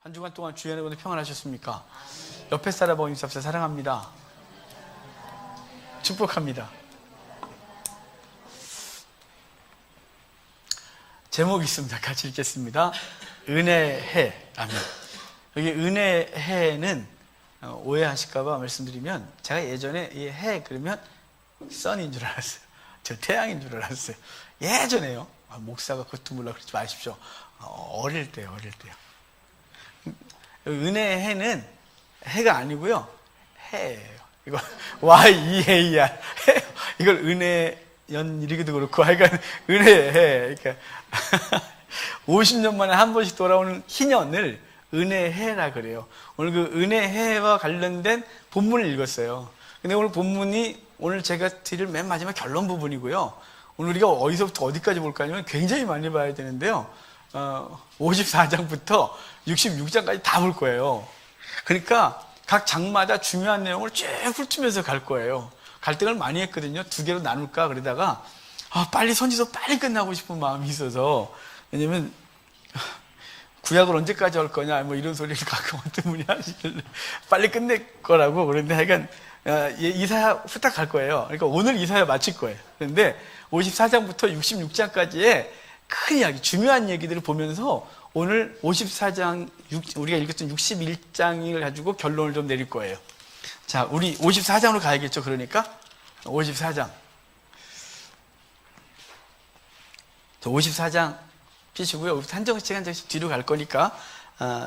한 주간 동안 주의 은혜 가운데 평안하셨습니까? 옆에 사람하고 인사합시다. 사랑합니다. 축복합니다. 제목이 있습니다. 같이 읽겠습니다. 은혜해. 아멘. 여기 은혜해는 오해하실까봐 말씀드리면, 제가 예전에 이 해 그러면 선인 줄 알았어요. 저 태양인 줄 알았어요. 예전에요. 목사가 그것도 몰라 그러지 마십시오. 어릴 때요. 은혜해는 해가 아니고요. 해예요. 이거 Y-E-A-R. 해요. 이걸 은혜연 이르기도 그렇고, 하여간 은혜해. 그러니까 50년 만에 한 번씩 돌아오는 희년을 은혜해라 그래요. 오늘 그 은혜해와 관련된 본문을 읽었어요. 근데 오늘 본문이 오늘 제가 드릴 맨 마지막 결론 부분이고요. 오늘 우리가 어디서부터 어디까지 볼까 하면 굉장히 많이 봐야 되는데요. 54장부터 66장까지 다 볼 거예요. 그러니까 각 장마다 중요한 내용을 쭉 훑으면서 갈 거예요. 갈등을 많이 했거든요. 두 개로 나눌까 그러다가 빨리 선지서 빨리 끝나고 싶은 마음이 있어서, 왜냐면 구약을 언제까지 할 거냐 뭐 이런 소리를 가끔 어떤 분이 하시길래 빨리 끝낼 거라고. 그런데 하여간 이사야 후딱 갈 거예요. 그러니까 오늘 이사야 마칠 거예요. 그런데 54장부터 66장까지의 큰 이야기, 중요한 얘기들을 보면서 오늘 54장, 우리가 읽었던 61장을 가지고 결론을 좀 내릴 거예요. 자, 우리 54장으로 가야겠죠. 그러니까 54장. 54장 피시고요. 한 장씩 뒤로 갈 거니까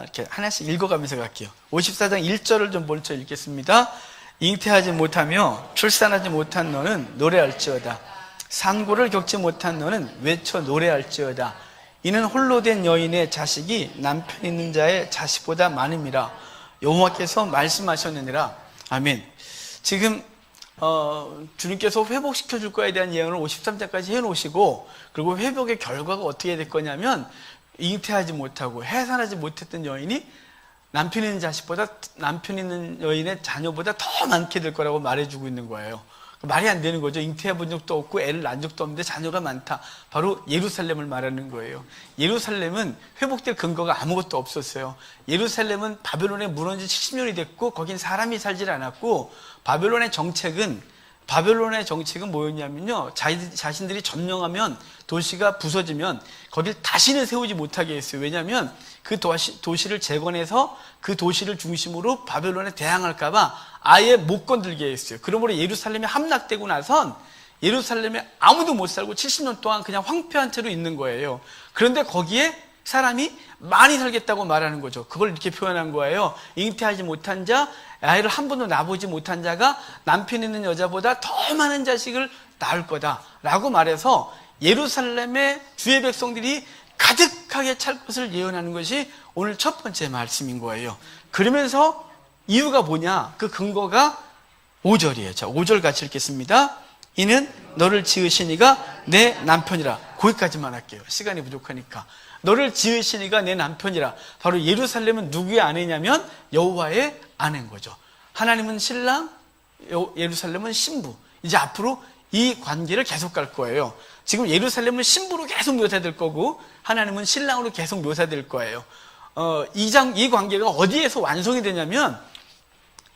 이렇게 하나씩 읽어가면서 갈게요. 54장 1절을 좀 먼저 읽겠습니다. 잉태하지 못하며 출산하지 못한 너는 노래할지어다. 산고를 겪지 못한 너는 외쳐 노래할지어다. 이는 홀로 된 여인의 자식이 남편 있는 자의 자식보다 많음이라. 여호와께서 말씀하셨느니라. 아멘. 지금 주님께서 회복시켜 줄 거에 대한 예언을 53장까지 해놓으시고, 그리고 회복의 결과가 어떻게 될 거냐면, 잉태하지 못하고 해산하지 못했던 여인이 남편 있는 자식보다, 남편 있는 여인의 자녀보다 더 많게 될 거라고 말해주고 있는 거예요. 말이 안 되는 거죠. 잉태해 본 적도 없고 애를 낳은 적도 없는데 자녀가 많다. 바로 예루살렘을 말하는 거예요. 예루살렘은 회복될 근거가 아무것도 없었어요. 예루살렘은 바벨론에 무너진 70년이 됐고 거긴 사람이 살질 않았고, 바벨론의 정책은 뭐였냐면요, 자신들이 점령하면, 도시가 부서지면 거길 다시는 세우지 못하게 했어요. 왜냐하면 그 도시를 재건해서 그 도시를 중심으로 바벨론에 대항할까봐 아예 못 건들게 했어요. 그러므로 예루살렘이 함락되고 나선 예루살렘에 아무도 못 살고 70년 동안 그냥 황폐한 채로 있는 거예요. 그런데 거기에 사람이 많이 살겠다고 말하는 거죠. 그걸 이렇게 표현한 거예요. 잉태하지 못한 자, 아이를 한 번도 낳아보지 못한 자가 남편 있는 여자보다 더 많은 자식을 낳을 거다라고 말해서 예루살렘의 주의 백성들이 가득하게 찰 것을 예언하는 것이 오늘 첫 번째 말씀인 거예요. 그러면서 이유가 뭐냐? 그 근거가 5절이에요. 자, 5절 같이 읽겠습니다. 이는 너를 지으신 이가 내 남편이라. 거기까지만 할게요. 시간이 부족하니까. 너를 지으신 이가 내 남편이라. 바로 예루살렘은 누구의 아내냐면 여호와의 아내인 거죠. 하나님은 신랑, 예루살렘은 신부. 이제 앞으로 이 관계를 계속 갈 거예요. 지금 예루살렘은 신부로 계속 묘사될 거고 하나님은 신랑으로 계속 묘사될 거예요. 이 관계가 어디에서 완성이 되냐면,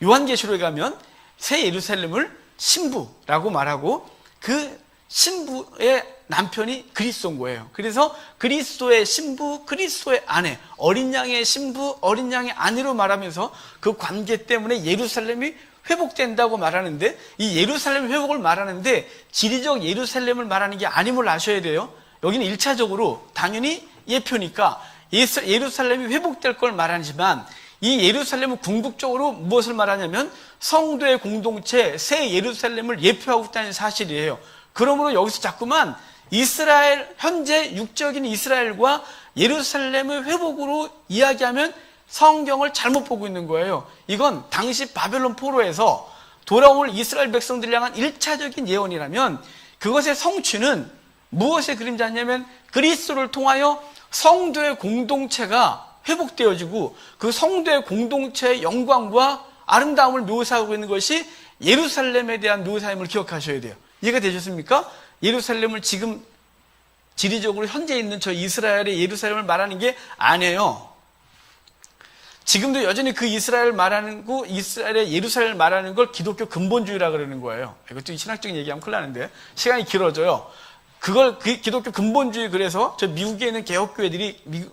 요한계시록에 가면 새 예루살렘을 신부라고 말하고 그 신부의 남편이 그리스도인 거예요. 그래서 그리스도의 신부, 그리스도의 아내, 어린 양의 신부, 어린 양의 아내로 말하면서 그 관계 때문에 예루살렘이 회복된다고 말하는데, 이 예루살렘 회복을 말하는데 지리적 예루살렘을 말하는 게 아님을 아셔야 돼요. 여기는 1차적으로 당연히 예표니까 예루살렘이 회복될 걸 말하지만, 이 예루살렘은 궁극적으로 무엇을 말하냐면 성도의 공동체 새 예루살렘을 예표하고 있다는 사실이에요. 그러므로 여기서 자꾸만 이스라엘, 현재 육적인 이스라엘과 예루살렘의 회복으로 이야기하면 성경을 잘못 보고 있는 거예요. 이건 당시 바벨론 포로에서 돌아올 이스라엘 백성들을 향한 1차적인 예언이라면, 그것의 성취는 무엇의 그림자냐면 그리스도를 통하여 성도의 공동체가 회복되어지고 그 성도의 공동체의 영광과 아름다움을 묘사하고 있는 것이 예루살렘에 대한 묘사임을 기억하셔야 돼요. 이해가 되셨습니까? 예루살렘을 지금 지리적으로 현재 있는 저 이스라엘의 예루살렘을 말하는 게 아니에요. 지금도 여전히 그 이스라엘 말하는 거, 이스라엘의 예루살렘 말하는 걸 기독교 근본주의라 그러는 거예요. 이것도 신학적인 얘기하면 큰일 나는데 시간이 길어져요. 그걸 기독교 근본주의, 그래서 저 미국에 있는 개혁교회들이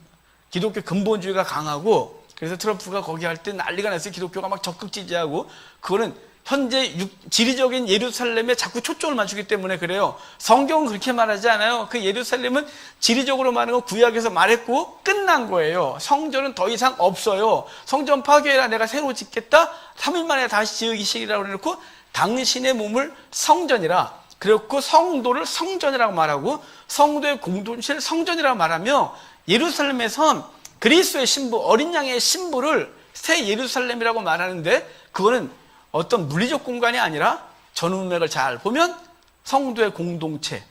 기독교 근본주의가 강하고, 그래서 트럼프가 거기 할 때 난리가 났어요. 기독교가 막 적극 지지하고. 그거는 현재 지리적인 예루살렘에 자꾸 초점을 맞추기 때문에 그래요. 성경은 그렇게 말하지 않아요. 그 예루살렘은 지리적으로 말하는 건 구약에서 말했고 끝난 거예요. 성전은 더 이상 없어요. 성전 파괴해라, 내가 새로 짓겠다, 3일 만에 다시 지으시기라고 해놓고 당신의 몸을 성전이라, 그렇고 성도를 성전이라고 말하고 성도의 공동체를 성전이라고 말하며, 예루살렘에선 그리스도의 신부, 어린 양의 신부를 새 예루살렘이라고 말하는데, 그거는 어떤 물리적 공간이 아니라 전문맥을 잘 보면 성도의 공동체를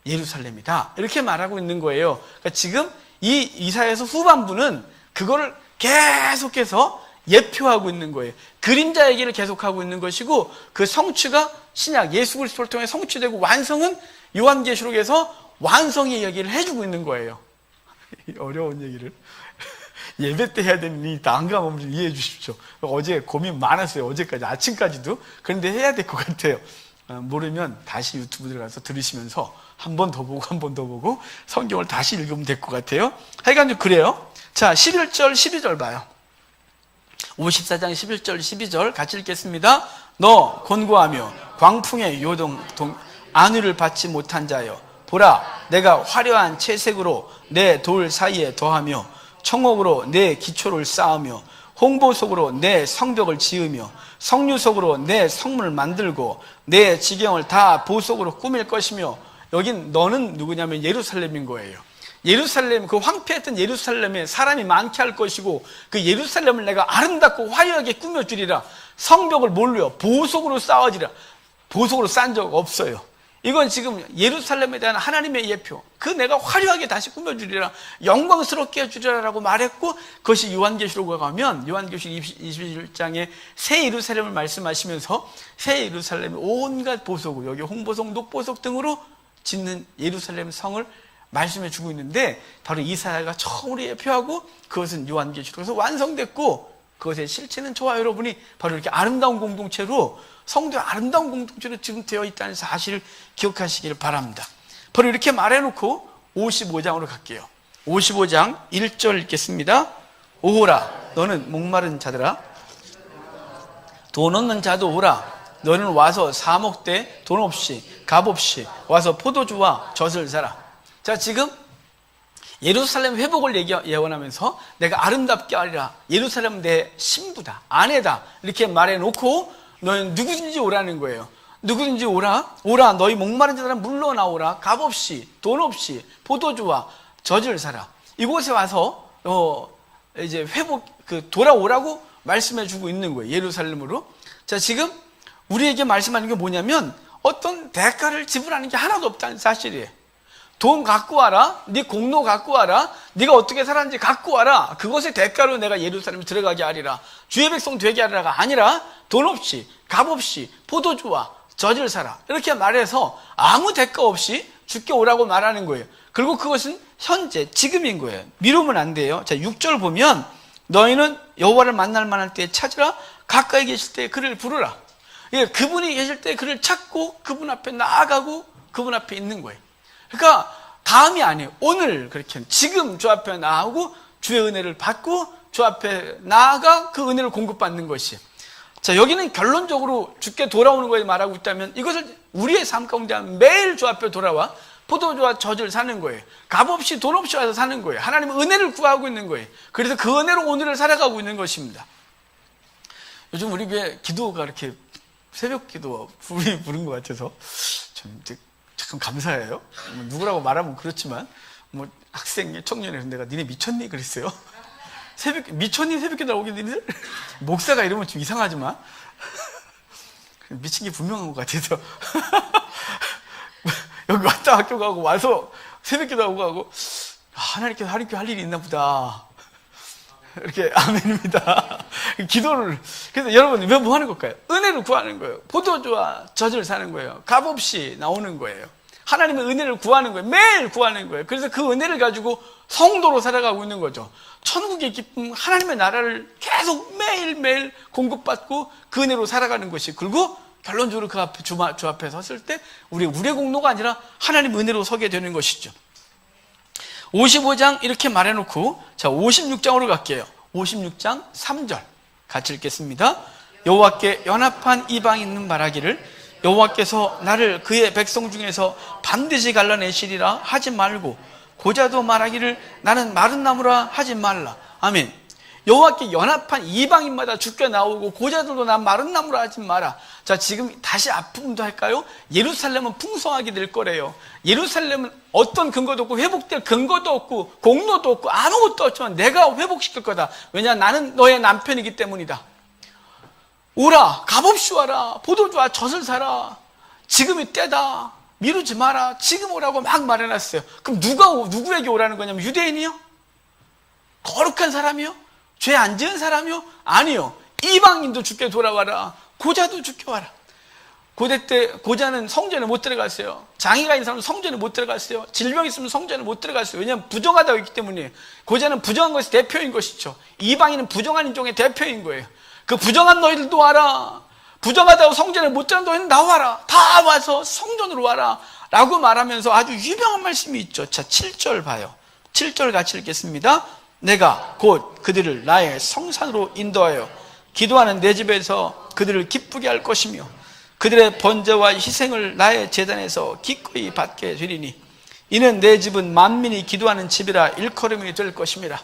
예루살렘이다, 이렇게 말하고 있는 거예요. 그러니까 지금 이 이사야서 후반부는 그거를 계속해서 예표하고 있는 거예요. 그림자 얘기를 계속하고 있는 것이고, 그 성취가 신약 예수 그리스도를 통해 성취되고, 완성은 요한계시록에서 완성의 얘기를 해주고 있는 거예요. 어려운 얘기를 예배 때 해야 되는 이 난감함을 좀 이해해 주십시오. 어제 고민 많았어요. 어제까지, 아침까지도. 그런데 해야 될 것 같아요. 모르면 다시 유튜브 들어가서 들으시면서 한 번 더 보고 한 번 더 보고 성경을 다시 읽으면 될 것 같아요. 하여간 좀 그래요. 자, 11절 12절 봐요. 54장 11절 12절 같이 읽겠습니다. 너 곤고하며 광풍의 요동 안위를 받지 못한 자여, 보라, 내가 화려한 채색으로 내 돌 사이에 더하며 청옥으로 내 기초를 쌓으며 홍보석으로 내 성벽을 지으며 석류석으로 내 성문을 만들고 내 지경을 다 보석으로 꾸밀 것이며. 여긴 너는 누구냐면 예루살렘인 거예요. 예루살렘, 그 황폐했던 예루살렘에 사람이 많게 할 것이고, 그 예루살렘을 내가 아름답고 화려하게 꾸며주리라. 성벽을 뭘로요? 보석으로 쌓아주리라. 보석으로 쌓은 적 없어요. 이건 지금 예루살렘에 대한 하나님의 예표, 그 내가 화려하게 다시 꾸며주리라, 영광스럽게 해주리라라고 말했고, 그것이 요한계시록에 가면 요한계시록 21장에 새 예루살렘을 말씀하시면서 새 예루살렘의 온갖 보석을, 여기 홍보석, 녹보석 등으로 짓는 예루살렘 성을 말씀해 주고 있는데, 바로 이사야가 처음으로 예표하고 그것은 요한계시록에서 완성됐고, 그것의 실체는 저와 여러분이 바로 이렇게 아름다운 공동체로, 성도의 아름다운 공동체로 지금 되어 있다는 사실을 기억하시기를 바랍니다. 바로 이렇게 말해놓고 55장으로 갈게요. 55장 1절 읽겠습니다. 오호라, 너는 목마른 자들아, 돈 없는 자도 오라. 너는 와서 사목대 돈 없이 값 없이 와서 포도주와 젖을 사라. 자, 지금 예루살렘 회복을 예언하면서 내가 아름답게 하리라, 예루살렘은 내 신부다, 아내다, 이렇게 말해놓고 너는 누구든지 오라는 거예요. 누구든지 오라, 너희 목마른 자들은 물러나오라. 값 없이 돈 없이 포도주와 젖을 사라. 이곳에 와서 이제 돌아오라고 말씀해 주고 있는 거예요, 예루살렘으로. 자, 지금 우리에게 말씀하는 게 뭐냐면 어떤 대가를 지불하는 게 하나도 없다는 사실이에요. 돈 갖고 와라, 네 공로 갖고 와라, 네가 어떻게 살았는지 갖고 와라, 그것의 대가로 내가 예루살렘에 들어가게 하리라, 주의 백성 되게 하리라가 아니라 돈 없이 값 없이 포도주와 젖을 사라, 이렇게 말해서 아무 대가 없이 죽게 오라고 말하는 거예요. 그리고 그것은 현재 지금인 거예요. 미루면 안 돼요. 자, 6절 보면 너희는 여호와를 만날 만할 때에 찾으라, 가까이 계실 때에 그를 부르라. 그분이 계실 때에 그를 찾고 그분 앞에 나아가고 그분 앞에 있는 거예요. 그러니까 다음이 아니에요. 오늘 그렇게 지금 주 앞에 나아오고 주의 은혜를 받고 주 앞에 나아가 그 은혜를 공급받는 것이. 자, 여기는 결론적으로 주께 돌아오는 거에 말하고 있다면, 이것을 우리의 삶 가운데 매일 주 앞에 돌아와 포도주와 젖을 사는 거예요. 값 없이 돈 없이 와서 사는 거예요. 하나님은 은혜를 구하고 있는 거예요. 그래서 그 은혜로 오늘을 살아가고 있는 것입니다. 요즘 우리 교회 기도가 이렇게 새벽 기도 부른 것 같아서 참 감사해요. 누구라고 말하면 그렇지만, 학생, 청년이 내가 니네 미쳤니? 그랬어요. 미쳤니? 새벽 기도 나오게 니들? 목사가 이러면 좀 이상하지만, 미친 게 분명한 것 같아서. 여기 왔다 학교 가고 와서 새벽 기도 하고, 하나님께서 하루께 할 일이 있나 보다. 이렇게 아멘입니다. 기도를. 그래서 여러분 왜 뭐 하는 걸까요? 은혜를 구하는 거예요. 포도주와 젖을 사는 거예요. 값 없이 나오는 거예요. 하나님의 은혜를 구하는 거예요. 매일 구하는 거예요. 그래서 그 은혜를 가지고 성도로 살아가고 있는 거죠. 천국의 기쁨, 하나님의 나라를 계속 매일매일 공급받고 그 은혜로 살아가는 것이, 그리고 결론적으로 그 앞에 주 앞에 섰을 때 우리의 공로가 아니라 하나님 은혜로 서게 되는 것이죠. 55장 이렇게 말해놓고, 자 56장으로 갈게요. 56장 3절 같이 읽겠습니다. 여호와께 연합한 이방인은 말하기를 여호와께서 나를 그의 백성 중에서 반드시 갈라내시리라 하지 말고, 고자도 말하기를 나는 마른 나무라 하지 말라. 아멘. 여호와께 연합한 이방인마다 죽게 나오고, 고자들도 난 마른 나무라 하지 마라. 자, 지금 다시 앞부분도 할까요? 예루살렘은 풍성하게 될 거래요. 예루살렘은 어떤 근거도 없고 회복될 근거도 없고 공로도 없고 아무것도 없지만 내가 회복시킬 거다. 왜냐, 나는 너의 남편이기 때문이다. 오라, 값없이 와라, 포도주와 젖을 사라, 지금이 때다, 미루지 마라, 지금 오라고 막 말해놨어요. 그럼 누구에게 오라는 거냐면, 유대인이요? 거룩한 사람이요? 죄 안 지은 사람이요? 아니요. 이방인도 죽게 돌아와라. 고자도 죽게 와라. 고대 때 고자는 성전에 못 들어갔어요. 장애가 있는 사람은 성전에 못 들어갔어요. 질병이 있으면 성전에 못 들어갔어요. 왜냐하면 부정하다고 했기 때문이에요. 고자는 부정한 것이 대표인 것이죠. 이방인은 부정한 인종의 대표인 거예요. 그 부정한 너희들도 와라. 부정하다고 성전에 못 들어간 너희는 나와라. 다 와서 성전으로 와라 라고 말하면서 아주 유명한 말씀이 있죠. 자, 7절 봐요. 7절 같이 읽겠습니다. 내가 곧 그들을 나의 성산으로 인도하여 기도하는 내 집에서 그들을 기쁘게 할 것이며, 그들의 번제와 희생을 나의 제단에서 기꺼이 받게 되리니, 이는 내 집은 만민이 기도하는 집이라 일컬음이 될 것입니다.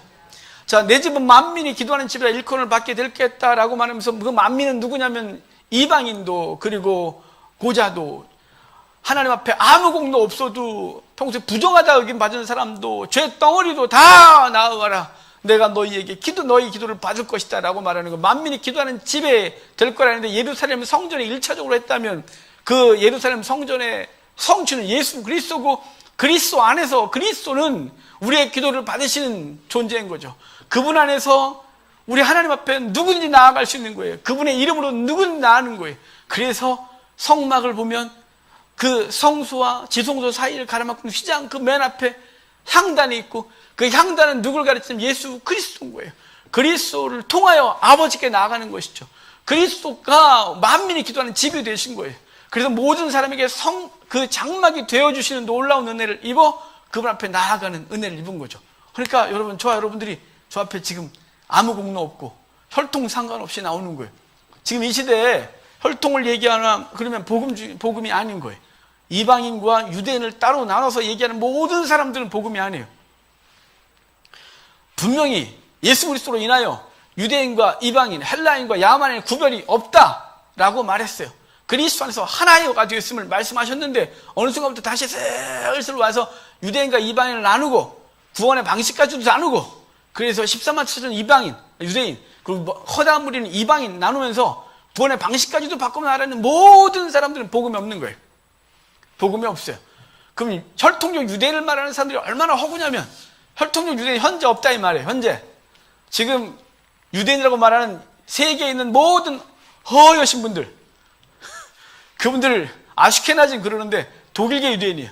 자, 내 집은 만민이 기도하는 집이라 일컬음을 받게 될겠다라고 말하면서, 그 만민은 누구냐면 이방인도, 그리고 고자도, 하나님 앞에 아무 공로 없어도 평소에 부정하다 여김 받은 사람도, 죄 덩어리도 다 나와라. 내가 너희 기도를 받을 것이다 라고 말하는 거. 만민이 기도하는 집에 될 거라는데, 예루살렘 성전에 1차적으로 했다면 그 예루살렘 성전의 성취는 예수 그리스도고, 그리스도 안에서, 그리스도는 우리의 기도를 받으시는 존재인 거죠. 그분 안에서 우리 하나님 앞에 누구든지 나아갈 수 있는 거예요. 그분의 이름으로 누구든지 나아가는 거예요. 그래서 성막을 보면 그 성소와 지성소 사이를 가로막는 휘장 그 맨 앞에 향단이 있고, 그 향단은 누굴 가르치면 예수 그리스도인 거예요. 그리스도를 통하여 아버지께 나아가는 것이죠. 그리스도가 만민이 기도하는 집이 되신 거예요. 그래서 모든 사람에게 그 장막이 되어주시는 놀라운 은혜를 입어 그분 앞에 나아가는 은혜를 입은 거죠. 그러니까 여러분, 저와 여러분들이 저 앞에 지금 아무 공로 없고 혈통 상관없이 나오는 거예요. 지금 이 시대에 혈통을 얘기하나 그러면 복음이 아닌 거예요. 이방인과 유대인을 따로 나눠서 얘기하는 모든 사람들은 복음이 아니에요. 분명히 예수 그리스도로 인하여 유대인과 이방인, 헬라인과 야만인 구별이 없다라고 말했어요. 그리스도 안에서 하나가 되었음을 말씀하셨는데, 어느 순간부터 다시 슬슬 와서 유대인과 이방인을 나누고 구원의 방식까지도 나누고, 그래서 14만 7천 이방인, 유대인, 그리고 허다한 무리는 이방인 나누면서 구원의 방식까지도 바꾸며 나라는 모든 사람들은 복음이 없는 거예요. 복음이 없어요. 그럼 혈통적 유대인을 말하는 사람들이 얼마나 허구냐면, 혈통적 유대인 현재 없다 이 말이에요. 현재 지금 유대인이라고 말하는 세계에 있는 모든 허여신 분들, 그분들을 아슈케나진 그러는데 독일계 유대인이에요.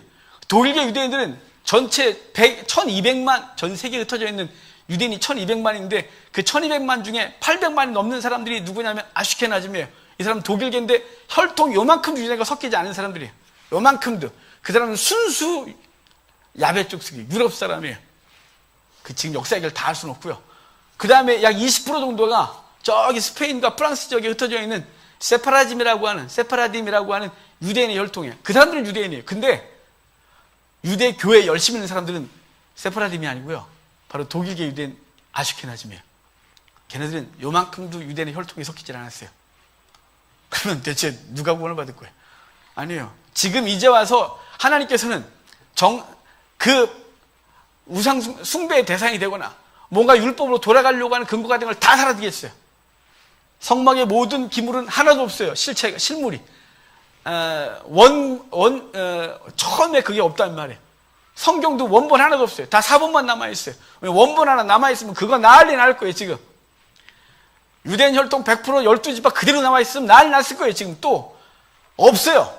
독일계 유대인들은 전체 1200만, 전 세계에 흩어져 있는 유대인이 1200만인데 그 1200만 중에 800만이 넘는 사람들이 누구냐면 아슈케나즘이에요. 이 사람은 독일계인데 혈통 요만큼 유대인과 섞이지 않은 사람들이에요. 요만큼도. 그 사람은 순수 야베 쪽쓰기 유럽 사람이에요. 그 지금 역사 얘기를 다 할 수는 없고요. 그 다음에 약 20% 정도가 저기 스페인과 프랑스 지역에 흩어져 있는 세파라딤이라고 하는 유대인의 혈통이에요. 그 사람들은 유대인이에요. 근데 유대 교회에 열심히 있는 사람들은 세파라딤이 아니고요, 바로 독일계 유대인 아슈케나즘이에요. 걔네들은 요만큼도 유대인의 혈통이 섞이질 않았어요. 그러면 대체 누가 구원을 받을 거예요? 아니에요. 지금 이제 와서 하나님께서는 그 우상 숭배의 대상이 되거나 뭔가 율법으로 돌아가려고 하는 근거가 된 걸 다 사라지게 했어요. 성막의 모든 기물은 하나도 없어요. 실물이. 처음에 그게 없단 말이에요. 성경도 원본 하나도 없어요. 다 사본만 남아있어요. 원본 하나 남아있으면 그거 난리 날 거예요, 지금. 유대인 혈통 100% 12지파 그대로 남아있으면 난리 났을 거예요, 지금 또. 없어요.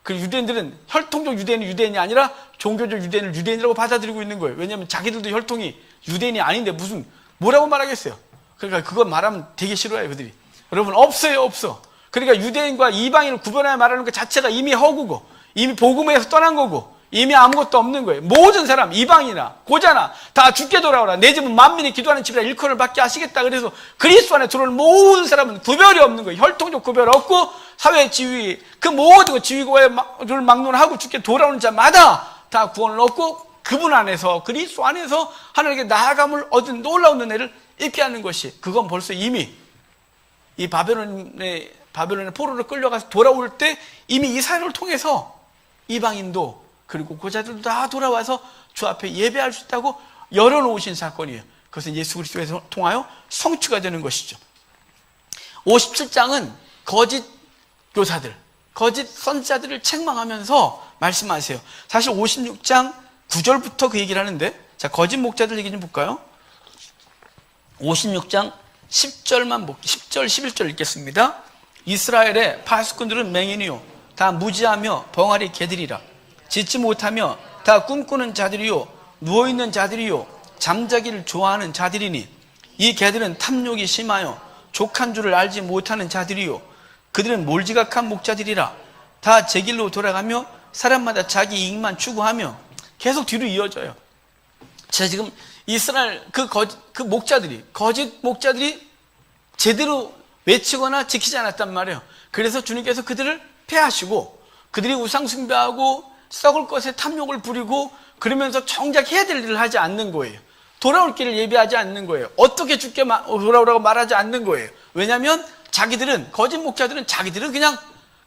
그 유대인들은 혈통적 유대인은 유대인이 아니라 종교적 유대인을 유대인이라고 받아들이고 있는 거예요. 왜냐하면 자기들도 혈통이 유대인이 아닌데 무슨 뭐라고 말하겠어요. 그러니까 그거 말하면 되게 싫어해요, 그들이. 여러분, 없어요, 없어. 그러니까 유대인과 이방인을 구별하여 말하는 것 자체가 이미 허구고, 이미 복음에서 떠난 거고, 이미 아무것도 없는 거예요. 모든 사람, 이방이나 고자나 다 죽게 돌아오라. 내 집은 만민이 기도하는 집이라 일컬을 받게 하시겠다. 그래서 그리스도 안에 들어오는 모든 사람은 구별이 없는 거예요. 혈통적 구별 없고 사회 지위, 그 모든 지위고를 막론하고 죽게 돌아오는 자마다 다 구원을 얻고 그분 안에서, 그리스도 안에서 하나님께 나아감을 얻은 놀라운 은혜를 입게 하는 것이, 그건 벌써 이미 이 바벨론의 포로로 끌려가서 돌아올 때 이미 이스라엘을 통해서 이방인도 그리고 고자들도 다 돌아와서 주 앞에 예배할 수 있다고 열어놓으신 사건이에요. 그것은 예수 그리스도에서 통하여 성취가 되는 것이죠. 57장은 거짓 교사들, 거짓 선지자들을 책망하면서 말씀하세요. 사실 56장 9절부터 그 얘기를 하는데, 자, 거짓 목자들 얘기 좀 볼까요? 56장 10절, 11절 읽겠습니다. 이스라엘의 파수꾼들은 맹인이요 다 무지하며 벙아리 개들이라. 짓지 못하며 다 꿈꾸는 자들이요 누워있는 자들이요 잠자기를 좋아하는 자들이니 이 개들은 탐욕이 심하여 족한 줄을 알지 못하는 자들이요 그들은 몰지각한 목자들이라. 다 제 길로 돌아가며 사람마다 자기 이익만 추구하며, 계속 뒤로 이어져요. 제가 지금 이스라엘 거짓 목자들이 제대로 외치거나 지키지 않았단 말이에요. 그래서 주님께서 그들을 패하시고, 그들이 우상 숭배하고 썩을 것에 탐욕을 부리고 그러면서 정작 해야 될 일을 하지 않는 거예요. 돌아올 길을 예비하지 않는 거예요. 어떻게 죽게 돌아오라고 말하지 않는 거예요. 왜냐하면 거짓 목자들은 자기들은 그냥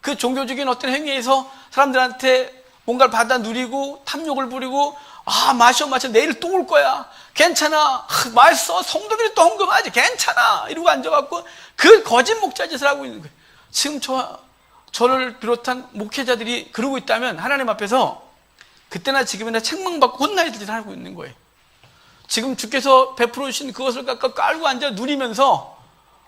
그 종교적인 어떤 행위에서 사람들한테 뭔가를 받아 누리고 탐욕을 부리고, 마셔 내일 또 올 거야, 괜찮아, 맛있어, 성도들이 또 헌금하지, 괜찮아, 이러고 앉아갖고 그 거짓 목자 짓을 하고 있는 거예요. 지금 저를 비롯한 목회자들이 그러고 있다면 하나님 앞에서 그때나 지금이나 책망받고 혼나야 될 일을 하고 있는 거예요. 지금 주께서 베풀어 주신 그것을 갖고 깔고 앉아 누리면서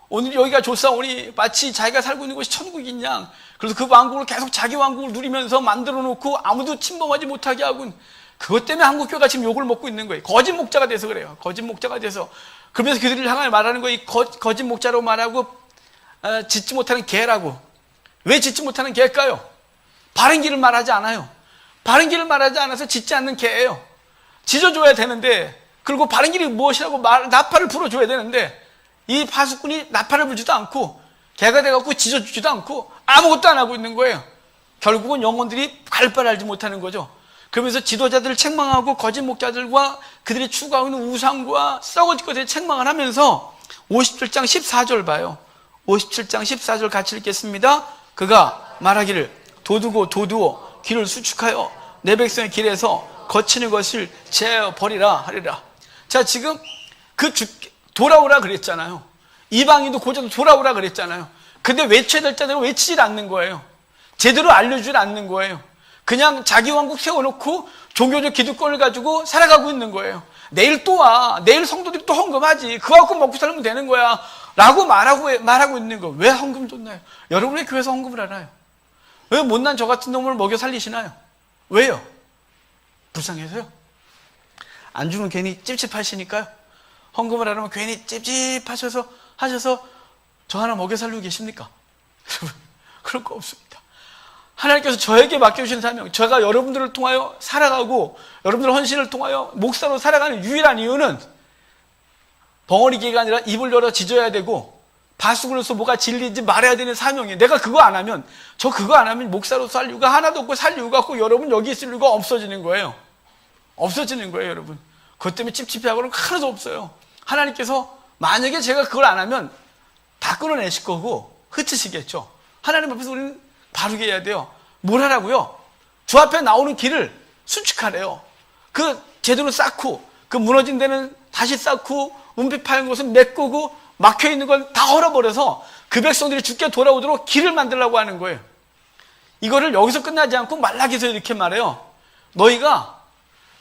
오늘 여기가 좋사오니 마치 자기가 살고 있는 곳이 천국인 양, 그래서 그 왕국을 계속 자기 왕국을 누리면서 만들어 놓고 아무도 침범하지 못하게 하고, 그것 때문에 한국교회가 지금 욕을 먹고 있는 거예요. 거짓 목자가 돼서 그래요. 거짓 목자가 돼서. 그러면서 그들을 향해 말하는 거예요. 거짓 목자로 말하고 짓지 못하는 개라고. 왜 짓지 못하는 개일까요? 바른 길을 말하지 않아요. 바른 길을 말하지 않아서 짓지 않는 개예요. 짖어줘야 되는데, 그리고 바른 길이 무엇이라고 나팔을 불어줘야 되는데, 이 파수꾼이 나팔을 불지도 않고 개가 돼갖고 짖어주지도 않고 아무것도 안 하고 있는 거예요. 결국은 영혼들이 갈바를 알지 못하는 거죠. 그러면서 지도자들을 책망하고 거짓 목자들과 그들이 추구하고 있는 우상과 썩은 것에 책망을 하면서 57장 14절 봐요. 57장 14절 같이 읽겠습니다. 그가 말하기를 도두어 길을 수축하여 내 백성의 길에서 거치는 것을 제어 버리라 하리라. 자, 지금 돌아오라 그랬잖아요. 이방인도 고자도 돌아오라 그랬잖아요. 근데 외쳐야 될 자들은 외치질 않는 거예요. 제대로 알려주질 않는 거예요. 그냥 자기 왕국 세워놓고 종교적 기득권을 가지고 살아가고 있는 거예요. 내일 또 와. 내일 성도들이 또 헌금하지. 그거 갖고 먹고 살면 되는 거야. 라고 말하고 있는 거예요. 왜 헌금 줬나요? 여러분의 교회에서 헌금을 하나요? 왜 못난 저 같은 놈을 먹여 살리시나요? 왜요? 불쌍해서요? 안 주면 괜히 찝찝하시니까요? 헌금을 하려면 괜히 찝찝하셔서 저 하나 먹여 살리고 계십니까? 여러분, 그럴 거 없습니다. 하나님께서 저에게 맡겨주신 사명, 제가 여러분들을 통하여 살아가고 여러분들 헌신을 통하여 목사로 살아가는 유일한 이유는 벙어리기가 아니라 입을 열어 짖어야 되고 바수근으로서 뭐가 진리인지 말해야 되는 사명이에요. 내가 그거 안 하면 목사로 살 이유가 하나도 없고 살 이유가 없고 여러분 여기 있을 이유가 없어지는 거예요. 없어지는 거예요, 여러분. 그것 때문에 찝찝해하고는 하나도 없어요. 하나님께서 만약에 제가 그걸 안 하면 다 끊어내실 거고 흩으시겠죠. 하나님 앞에서 우리는 바르게 해야 돼요. 뭘 하라고요? 주 앞에 나오는 길을 수축하래요. 그 제대로 쌓고, 그 무너진 데는 다시 쌓고, 은빛 파인 곳은 메꾸고, 막혀있는 건 다 헐어버려서 그 백성들이 주께 돌아오도록 길을 만들려고 하는 거예요. 이거를 여기서 끝나지 않고 말라기서 이렇게 말해요. 너희가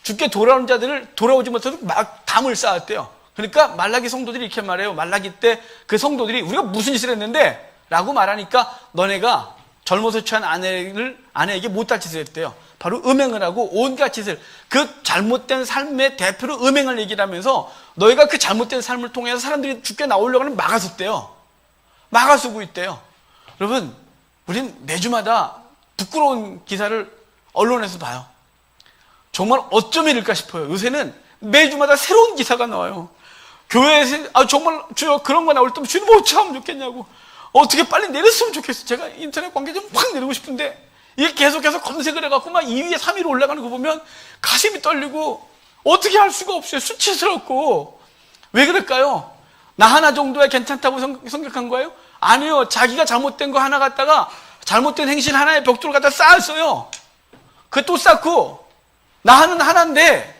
주께 돌아오는 자들을 돌아오지 못해서 막 담을 쌓았대요. 그러니까 말라기 성도들이 이렇게 말해요. 말라기 때 그 성도들이 우리가 무슨 짓을 했는데? 라고 말하니까 너네가 젊어서 취한 아내에게 못할 짓을 했대요. 바로 음행을 하고 온갖 짓을, 그 잘못된 삶의 대표로 음행을 얘기를 하면서 너희가 그 잘못된 삶을 통해서 사람들이 죽게 나오려고 하는 막아섰대요. 막아서고 있대요. 여러분, 우린 매주마다 부끄러운 기사를 언론에서 봐요. 정말 어쩜 이럴까 싶어요. 요새는 매주마다 새로운 기사가 나와요. 교회에서 정말 주여 그런 거 나올 때 주님 어떻게 하면 좋겠냐고, 어떻게 빨리 내렸으면 좋겠어. 제가 인터넷 관계 좀 확 내리고 싶은데 이게 계속해서 검색을 해갖고 막 2위에 3위로 올라가는 거 보면 가슴이 떨리고 어떻게 할 수가 없어요. 수치스럽고. 왜 그럴까요? 나 하나 정도야 괜찮다고 생각한 거예요? 아니요. 자기가 잘못된 거 하나 갖다가, 잘못된 행실 하나의 벽돌을 갖다 쌓았어요. 그 또 쌓고, 나는 하나인데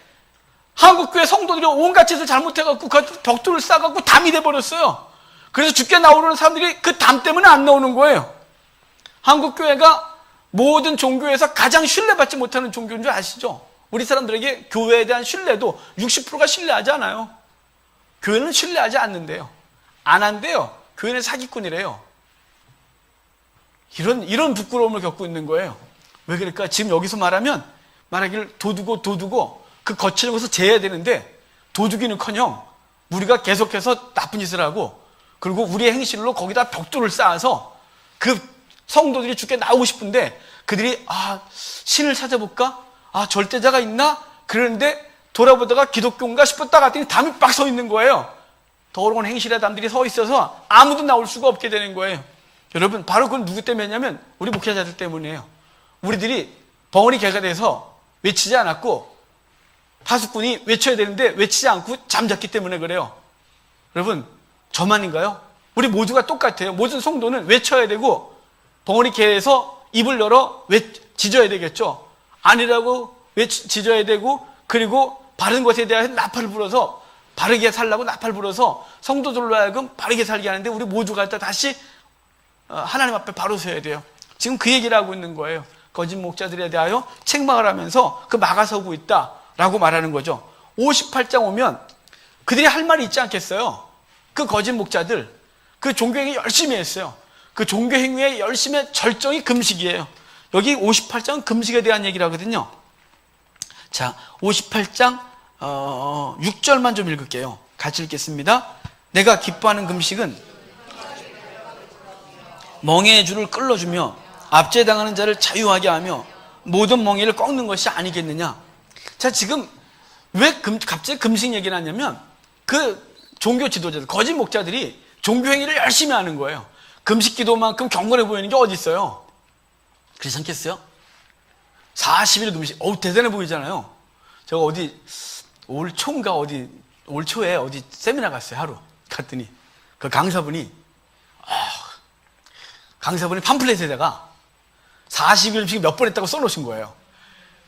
한국교회 성도들이 온갖 짓을 잘못해갖고 그 벽돌을 쌓아갖고 담이 돼버렸어요. 그래서 죽게 나오는 사람들이 그 담 때문에 안 나오는 거예요. 한국교회가 모든 종교에서 가장 신뢰받지 못하는 종교인 줄 아시죠? 우리 사람들에게 교회에 대한 신뢰도 60%가 신뢰하지 않아요. 교회는 신뢰하지 않는데요. 안 한대요. 교회는 사기꾼이래요. 이런 부끄러움을 겪고 있는 거예요. 왜 그럴까? 지금 여기서 말하기를 도두고 그 거치는 것을 재야 되는데, 도두기는커녕 우리가 계속해서 나쁜 짓을 하고, 그리고 우리의 행실로 거기다 벽돌을 쌓아서 그 성도들이 죽게 나오고 싶은데, 그들이 신을 찾아볼까? 절대자가 있나? 그러는데 돌아보다가 기독교인가 싶었다 갔더니 담이 빡 서 있는 거예요. 더러운 행실의 담들이 서 있어서 아무도 나올 수가 없게 되는 거예요. 여러분, 바로 그건 누구 때문이냐면 우리 목회자들 때문이에요. 우리들이 벙어리 개가 돼서 외치지 않았고, 파수꾼이 외쳐야 되는데 외치지 않고 잠잤기 때문에 그래요. 여러분, 저만인가요? 우리 모두가 똑같아요. 모든 성도는 외쳐야 되고, 벙어리 개에서 입을 열어 짖어야 되겠죠. 아니라고 짖어야 되고, 그리고 바른 것에 대한 나팔을 불어서 바르게 살라고 나팔 불어서 성도들로 하여금 바르게 살게 하는데, 우리 모두가 다시 하나님 앞에 바로 서야 돼요. 지금 그 얘기를 하고 있는 거예요. 거짓 목자들에 대하여 책망을 하면서 그 막아서고 있다라고 말하는 거죠. 58장 오면 그들이 할 말이 있지 않겠어요? 그 거짓 목자들, 그 종교행위 열심히 했어요. 그 종교행위의 열심의 절정이 금식이에요. 여기 58장은 금식에 대한 얘기를 하거든요. 자, 58장 6절만 좀 읽을게요. 같이 읽겠습니다. 내가 기뻐하는 금식은 멍에의 줄을 끌어주며 압제당하는 자를 자유하게 하며 모든 멍에를 꺾는 것이 아니겠느냐. 자, 지금 왜 갑자기 금식 얘기를 하냐면, 그 종교 지도자들, 거짓 목자들이 종교행위를 열심히 하는 거예요. 금식 기도만큼 경건해 보이는 게 어디 있어요? 그렇지 않겠어요? 40일 금식, 대단해 보이잖아요. 제가 올 초에 어디 세미나 갔어요. 하루 갔더니 그 강사분이 팜플렛에다가 40일 금식 몇 번 했다고 써놓으신 거예요.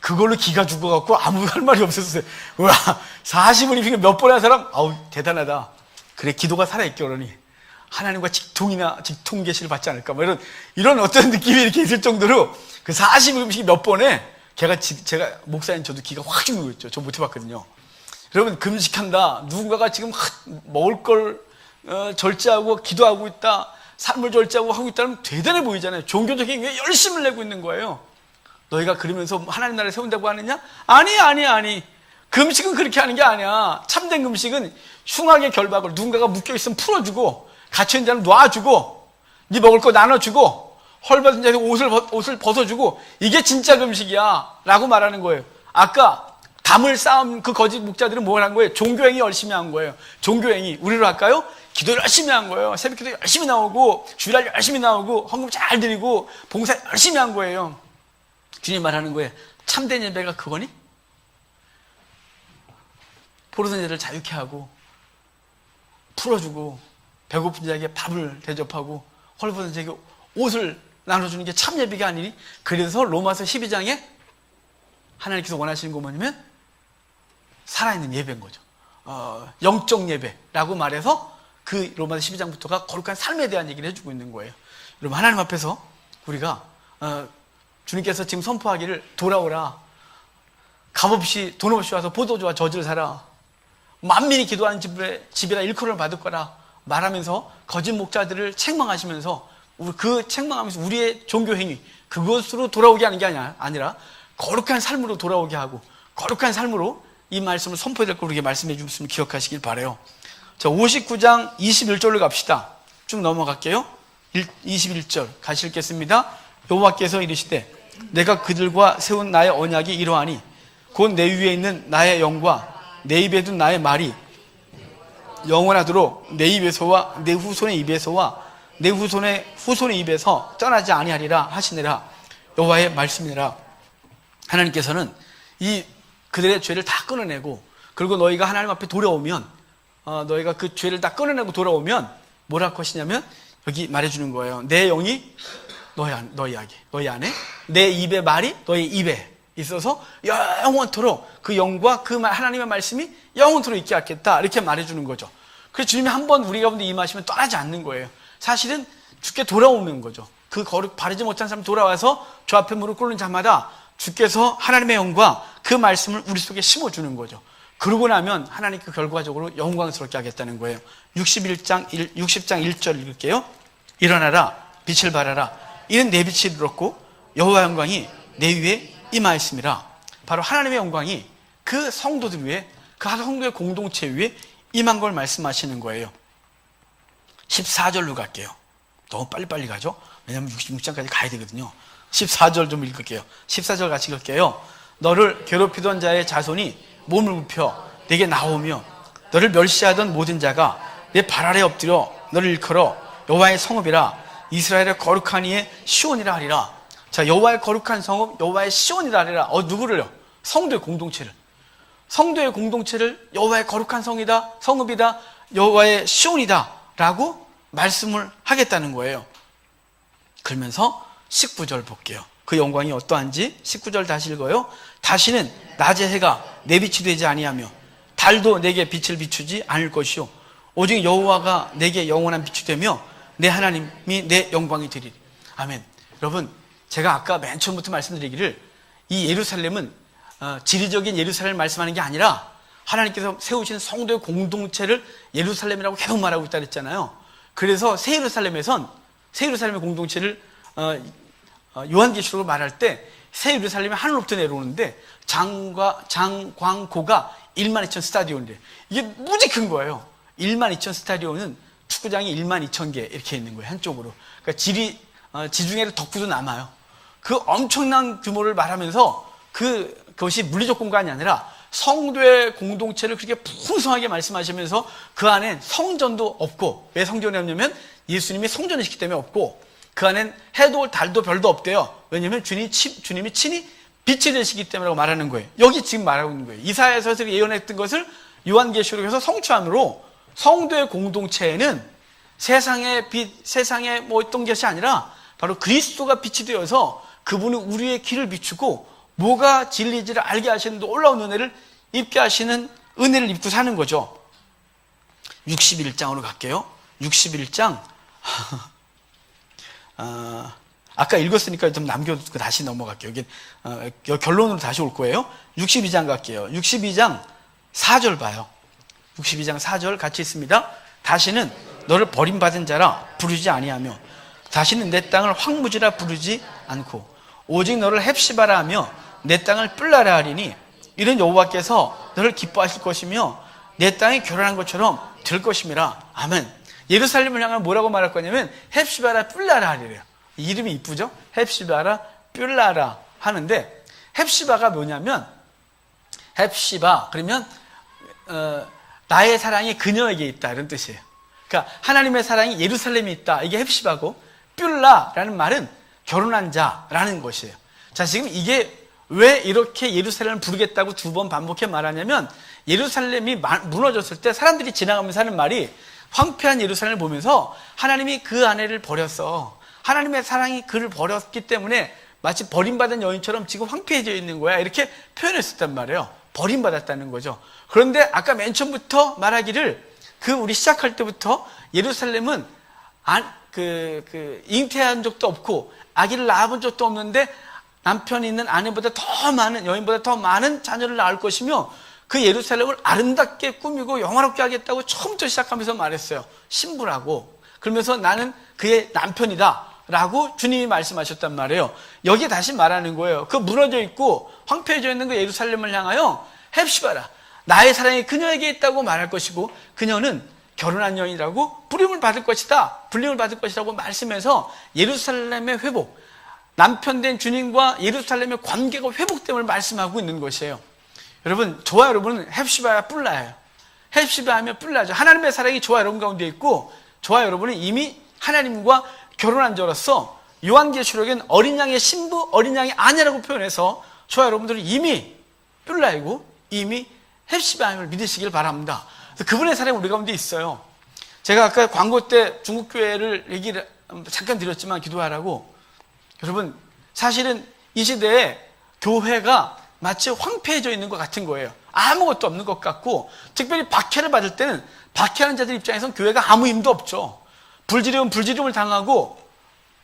그걸로 기가 죽어갖고 아무 할 말이 없었어요. 와, 40일 금식 몇 번 한 사람, 대단하다. 그래, 기도가 살아있게 그러니 하나님과 직통 계시를 받지 않을까, 이런 어떤 느낌이 이렇게 있을 정도로 그 40일 금식이 몇 번에 제가 목사님 저도 기가 확 죽는 거 있죠. 저 못 해봤거든요. 여러분, 금식한다, 누군가가 지금 먹을 걸 절제하고 기도하고 있다, 삶을 절제하고 하고 있다면 대단해 보이잖아요. 종교적인 행위에 열심을 내고 있는 거예요. 너희가 그러면서 하나님 나라를 세운다고 하느냐? 아니. 금식은 그렇게 하는 게 아니야. 참된 금식은 흉악의 결박을, 누군가가 묶여있으면 풀어주고, 갇혀있는 자는 놔주고, 네 먹을 거 나눠주고, 헐벗은 자에게 옷을 벗어주고, 이게 진짜 금식이야 라고 말하는 거예요. 아까 담을 쌓은 그 거짓 목자들은 뭘 한 거예요? 종교행위 열심히 한 거예요. 종교행위, 우리로 할까요? 기도 열심히 한 거예요. 새벽기도 열심히 나오고, 주일날 열심히 나오고, 헌금 잘 드리고, 봉사 열심히 한 거예요. 주님 말하는 거예요. 참된 예배가 그거니? 포로된 자를 자유케 하고, 풀어주고, 배고픈 자에게 밥을 대접하고, 헐벗은 자에게 옷을 나눠주는 게 참 예배가 아니니? 그래서 로마서 12장에 하나님께서 원하시는 거 뭐냐면 살아있는 예배인 거죠. 영적 예배라고 말해서 그 로마서 12장부터가 거룩한 삶에 대한 얘기를 해주고 있는 거예요. 여러분, 하나님 앞에서 우리가 주님께서 지금 선포하기를 돌아오라, 값없이 돈 없이 와서 포도주와 저주를 사라, 만민이 기도하는 집이라 일컬음을 받을 거라 말하면서 거짓 목자들을 책망하시면서 그 책망하면서 우리의 종교 행위 그것으로 돌아오게 하는 게 아니라 거룩한 삶으로 돌아오게 하고 거룩한 삶으로 이 말씀을 선포될 걸 우리에게 말씀해 주셨으면 기억하시길 바라요. 자, 59장 21절로 갑시다. 쭉 넘어갈게요. 21절 같이 읽겠습니다. 여호와께서 이르시되 내가 그들과 세운 나의 언약이 이러하니 곧 내 위에 있는 나의 영과 내 입에 둔 나의 말이 영원하도록 내 입에서와 내 후손의 입에서와 내 후손의 입에서 떠나지 아니하리라 하시니라. 여호와의 말씀이라. 하나님께서는 이 그들의 죄를 다 끊어내고 그리고 너희가 하나님 앞에 돌아오면 너희가 그 죄를 다 끊어내고 돌아오면 뭐라고 하시냐면 여기 말해주는 거예요. 내 영이 너희 안에 내 입의 말이 너희 입에 있어서 영원토록 그 영과 그 하나님의 말씀이 영원토록 있게 하겠다 이렇게 말해주는 거죠. 그래서 주님이 한번 우리 가운데 임하시면 떠나지 않는 거예요. 사실은 주께 돌아오는 거죠. 그 거룩 바르지 못한 사람 돌아와서 주 앞에 무릎 꿇는 자마다 주께서 하나님의 영과 그 말씀을 우리 속에 심어주는 거죠. 그러고 나면 하나님께 결과적으로 영광스럽게 하겠다는 거예요. 60장 1절 읽을게요. 일어나라 빛을 발하라 이는 내 빛이 들었고 여호와 영광이 내 위에 임하였음이라. 바로 하나님의 영광이 그 성도들 위에 그 성도의 공동체 위에 임한 걸 말씀하시는 거예요. 14절로 갈게요. 너무 빨리빨리 가죠? 왜냐하면 66장까지 가야 되거든요. 14절 좀 읽을게요. 14절 같이 읽을게요. 너를 괴롭히던 자의 자손이 몸을 굽혀 내게 나오며 너를 멸시하던 모든 자가 내 발 아래 엎드려 너를 일컬어 여호와의 성읍이라 이스라엘의 거룩한 이의 시온이라 하리라. 자, 여호와의 거룩한 성읍 여호와의 시온이라 하리라. 누구를요? 성도의 공동체를. 성도의 공동체를 여호와의 거룩한 성읍이다 여호와의 시온이다 라고 말씀을 하겠다는 거예요. 그러면서 19절 볼게요. 그 영광이 어떠한지 19절 다시 읽어요. 다시는 낮의 해가 내 빛이 되지 아니하며 달도 내게 빛을 비추지 않을 것이요 오직 여호와가 내게 영원한 빛이 되며 내 하나님이 내 영광이 되리리. 아멘. 여러분, 제가 아까 맨 처음부터 말씀드리기를 이 예루살렘은 지리적인 예루살렘을 말씀하는 게 아니라 하나님께서 세우신 성도의 공동체를 예루살렘이라고 계속 말하고 있다 그랬잖아요. 그래서 새 예루살렘의 공동체를 요한계시록으로 말할 때 새 예루살렘이 하늘로부터 내려오는데 장광고가 12,000 스타디온이래. 이게 무지 큰 거예요. 12,000 스타디온은 축구장이 12,000개 이렇게 있는 거예요. 한쪽으로. 그러니까 지중해를 덮고도 남아요. 그 엄청난 규모를 말하면서 그것이 물리적 공간이 아니라 성도의 공동체를 그렇게 풍성하게 말씀하시면서 그 안엔 성전도 없고, 왜 성전이 없냐면 예수님이 성전이시기 때문에 없고, 그 안엔 해도 달도 별도 없대요. 왜냐하면 주님이 친히 빛이 되시기 때문에 말하는 거예요. 여기 지금 말하고 있는 거예요. 이사야서에서 예언했던 것을 요한계시록에서 성취함으로 성도의 공동체에는 세상의 빛, 세상의 어떤 것이 아니라 바로 그리스도가 빛이 되어서 그분은 우리의 길을 비추고 뭐가 진리지를 알게 하시는 놀라운 은혜를 입게 하시는 은혜를 입고 사는 거죠. 61장으로 갈게요. 61장 아까 읽었으니까 좀 남겨두고 다시 넘어갈게요. 여기 결론으로 다시 올 거예요. 62장 갈게요. 62장 4절 봐요. 62장 4절 같이 있습니다. 다시는 너를 버림받은 자라 부르지 아니하며 다시는 내 땅을 황무지라 부르지 않고 오직 너를 헵시바라 하며 내 땅을 뿔라라 하리니 이런 여호와께서 너를 기뻐하실 것이며 내 땅이 결혼한 것처럼 될 것임이라. 아멘. 예루살렘을 향하면 뭐라고 말할 거냐면 헵시바라 뿔라라 하리래요. 이름이 이쁘죠? 헵시바라 뿔라라 하는데, 헵시바가 뭐냐면, 헵시바 그러면 나의 사랑이 그녀에게 있다 이런 뜻이에요. 그러니까 하나님의 사랑이 예루살렘에 있다, 이게 헵시바고, 뿔라라는 말은 결혼한 자라는 것이에요. 자, 지금 이게 왜 이렇게 예루살렘을 부르겠다고 두 번 반복해 말하냐면, 예루살렘이 무너졌을 때 사람들이 지나가면서 하는 말이 황폐한 예루살렘을 보면서 하나님이 그 아내를 버렸어. 하나님의 사랑이 그를 버렸기 때문에 마치 버림받은 여인처럼 지금 황폐해져 있는 거야. 이렇게 표현했었단 말이에요. 버림받았다는 거죠. 그런데 아까 맨 처음부터 말하기를 우리 시작할 때부터 예루살렘은 잉태한 적도 없고 아기를 낳아본 적도 없는데 남편이 있는 아내보다 더 많은, 여인보다 더 많은 자녀를 낳을 것이며 그 예루살렘을 아름답게 꾸미고 영화롭게 하겠다고 처음부터 시작하면서 말했어요. 신부라고. 그러면서 나는 그의 남편이다. 라고 주님이 말씀하셨단 말이에요. 여기에 다시 말하는 거예요. 그 무너져 있고 황폐해져 있는 그 예루살렘을 향하여 헵시바라, 나의 사랑이 그녀에게 있다고 말할 것이고 그녀는 결혼한 여인이라고 불림을 받을 것이라고 말씀해서 예루살렘의 회복, 남편 된 주님과 예루살렘의 관계가 회복됨을 말씀하고 있는 것이에요. 여러분, 저와 여러분은 헵시바야 뿔라예요. 헵시바 하면 뿔라죠. 하나님의 사랑이 저와 여러분 가운데 있고 저와 여러분은 이미 하나님과 결혼한 자로서 요한계시록엔 어린 양의 신부, 어린 양의 아내라고 표현해서 저와 여러분들은 이미 뿔라이고 이미 헵시바임을 믿으시길 바랍니다. 그분의 사랑이 우리 가운데 있어요. 제가 아까 광고 때 중국교회를 얘기를 잠깐 드렸지만 기도하라고, 여러분 사실은 이 시대에 교회가 마치 황폐해져 있는 것 같은 거예요. 아무것도 없는 것 같고, 특별히 박해를 받을 때는 박해하는 자들 입장에서는 교회가 아무 힘도 없죠. 불지르면 불지름을 당하고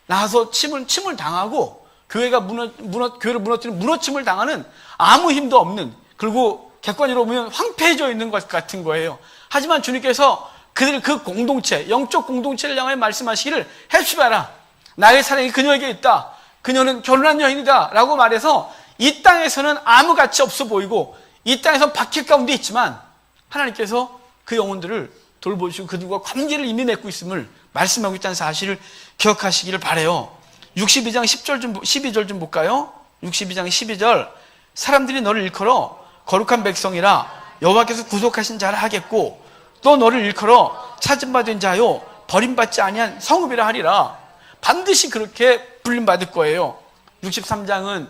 나와서 침을 당하고 교회가 교회를 무너뜨리는 무너침을 당하는 아무 힘도 없는, 그리고 객관적으로 보면 황폐해져 있는 것 같은 거예요. 하지만 주님께서 그들 그 공동체, 영적 공동체를 향해 말씀하시기를 헵시바라, 나의 사랑이 그녀에게 있다, 그녀는 결혼한 여인이다 라고 말해서 이 땅에서는 아무 가치 없어 보이고 이 땅에서는 박해 가운데 있지만 하나님께서 그 영혼들을 돌보시고 그들과 관계를 이미 맺고 있음을 말씀하고 있다는 사실을 기억하시기를 바라요. 62장 12절 좀 볼까요? 62장 12절, 사람들이 너를 일컬어 거룩한 백성이라 여호와께서 구속하신 자라 하겠고 또 너를 일컬어 찾음받은 자요 버림받지 아니한 성읍이라 하리라. 반드시 그렇게 불림받을 거예요. 63장은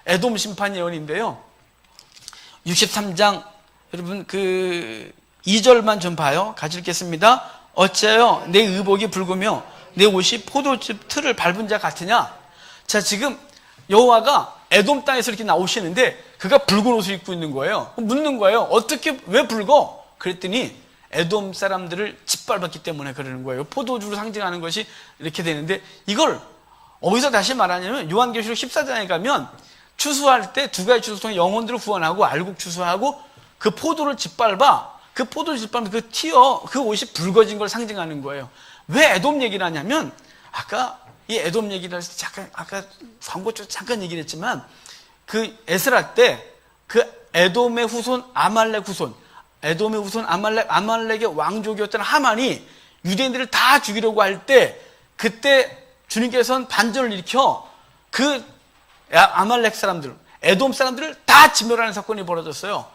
에돔 심판 예언인데요. 63장 여러분 그 2절만 좀 봐요. 같이 읽겠습니다. 어찌하여 내 의복이 붉으며 내 옷이 포도즙 틀을 밟은 자 같으냐. 자, 지금 여호와가 에돔 땅에서 이렇게 나오시는데 그가 붉은 옷을 입고 있는 거예요. 묻는 거예요. 어떻게, 왜 붉어? 그랬더니 에돔 사람들을 짓밟았기 때문에 그러는 거예요. 포도주로 상징하는 것이 이렇게 되는데, 이걸 어디서 다시 말하냐면 요한계시록 14장에 가면 추수할 때 두 가지 추수를 통해 영혼들을 구원하고 알곡 추수하고 그 포도를 짓밟아, 그 포도를 짓밟으면 그 옷이 붉어진 걸 상징하는 거예요. 왜 에돔 얘기를 하냐면, 아까 이 에돔 얘기를 해서 아까 광고 쪽 잠깐 얘기를 했지만, 그 에스라 때 그 에돔의 후손 에돔의 후손 아말렉의 왕족이었던 하만이 유대인들을 다 죽이려고 할 때, 그때 주님께서는 반전을 일으켜 그 아말렉 사람들, 에돔 사람들을 다 진멸하는 사건이 벌어졌어요.